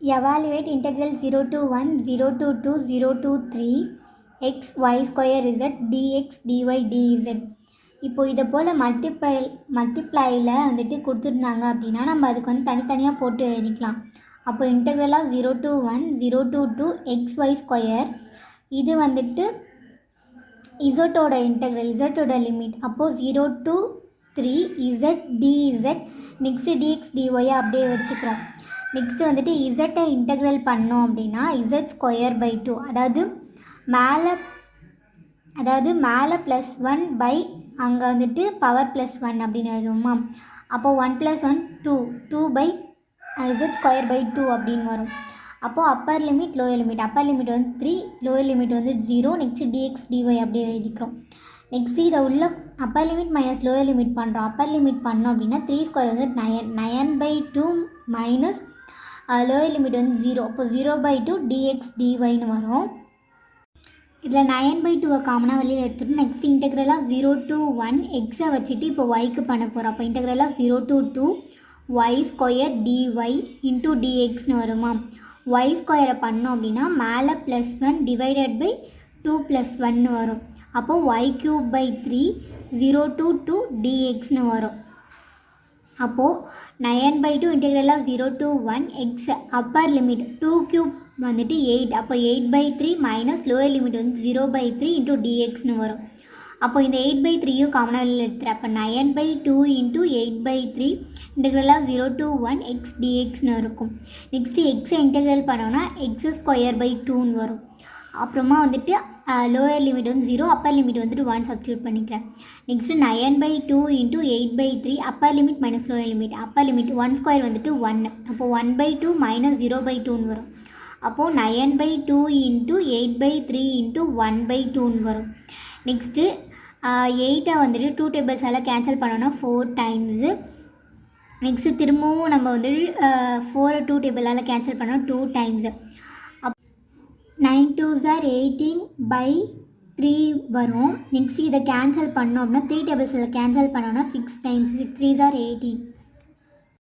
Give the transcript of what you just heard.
Evaluate integral 0 to 1, 0 to 2, 0 to 3 x y square z dx dy dz. இப்போ இதை போல் மல்டிப்ளையில் வந்துட்டு கொடுத்துருந்தாங்க அப்படின்னா நம்ம அதுக்கு வந்து தனித்தனியாக போட்டு எழுதிக்கலாம். அப்போ இன்டெக்ரலாக 0 to 1, 0 to 2 xy ஸ்கொயர், இது வந்துட்டு இசட்டோட இன்டெக்ரல், இசட்டோட லிமிட். அப்போது 0 to 3 z dz, next dx dy அப்படியே வச்சுக்கிறோம். நெக்ஸ்ட்டு வந்துட்டு இசட்டை இன்டெக்ரல் பண்ணோம் அப்படின்னா இசட் ஸ்கொயர் பை 2, அதாவது மேலே +1 பை அங்கே வந்துட்டு பவர் +1 அப்படின்னு எழுதுவோமா. அப்போது 1 + 1 2 பை இசட் ஸ்கொயர் பை 2 அப்படின்னு வரும். அப்போது upper limit lower limit, upper limit வந்து 3, லோயர் லிமிட் வந்து 0, நெக்ஸ்ட்டு dx dy அப்படியே எழுதிக்கிறோம். நெக்ஸ்ட்டு இதை உள்ள upper limit minus lower limit பண்ணுறோம். அப்பர் லிமிட் பண்ணோம் அப்படின்னா 3 ஸ்கொயர் வந்து 9/2 மைனஸ் லோயர் லிமிட் வந்து 0, அப்போ 0/2 dx dyன்னு வரும். இதில் 9/2 காமனாக வெளியில் எடுத்துகிட்டு நெக்ஸ்ட் இன்டெக்ரலாக 0 to 1 எக்ஸை வச்சுட்டு இப்போ ஒய்க்கு பண்ண போகிறோம். அப்போ இன்டெக்ரலாக 0 to 2 y square dy into dxன்னு வருமா. ஒய் ஸ்கொயரை பண்ணோம் அப்படின்னா மேலே +1 டிவைடட் பை 2 + 1 வரும். அப்போது y³ 3 0 to 2 dxன்னு வரும். அப்போது 9/2 இன்டெக்ரலாக 0 to 1 x அப்பர் லிமிட் 2³ வந்துட்டு 8, அப்போ 8/3 மைனஸ் லோயர் லிமிட் வந்து 0/3 இன்ட்டு dxன்னு வரும். அப்போ இந்த 8/3யும் காமனாக வெளியில் எடுத்துகிறேன். அப்போ 9/2 இன்ட்டு 8/3 இன்டெக்ரலாக 0 to 1 x dxன்னு இருக்கும். நெக்ஸ்ட்டு எக்ஸை இன்டெக்ரல் பண்ணோன்னா x² பை 2ன்னு வரும். அப்புறமா வந்துட்டு லோயர் லிமிட் வந்து 0, அப்பர் லிமிட் வந்துட்டு 1 சப்ஸ்டியூட் பண்ணிக்கிறேன். Next 9/2 into 8/3 Appar limit minus lower limit, upper limit 1 square வந்துட்டு 1, அப்போது 1/2 மைனஸ் 0/2ன்னு வரும். அப்போது 9/2 இன்ட்டு 8/3 இன்ட்டு 1/2ன்னு வரும். நெக்ஸ்ட்டு 8 வந்துட்டு 2 டேபிள்ஸால் கேன்சல் பண்ணோன்னா 4 டைம்ஸு. நெக்ஸ்ட்டு திரும்பவும் நம்ம வந்துட்டு 4 2 டேபிளால் கேன்சல் பண்ணோம் 2 டைம்ஸு. 9 2s are 18/3 வரும். நெக்ஸ்ட்டு இதை கேன்சல் பண்ணோம் அப்படின்னா 3 டேபிள்ஸில் கேன்சல் பண்ணோன்னா 6 டைம்ஸ், 6 3s are 18.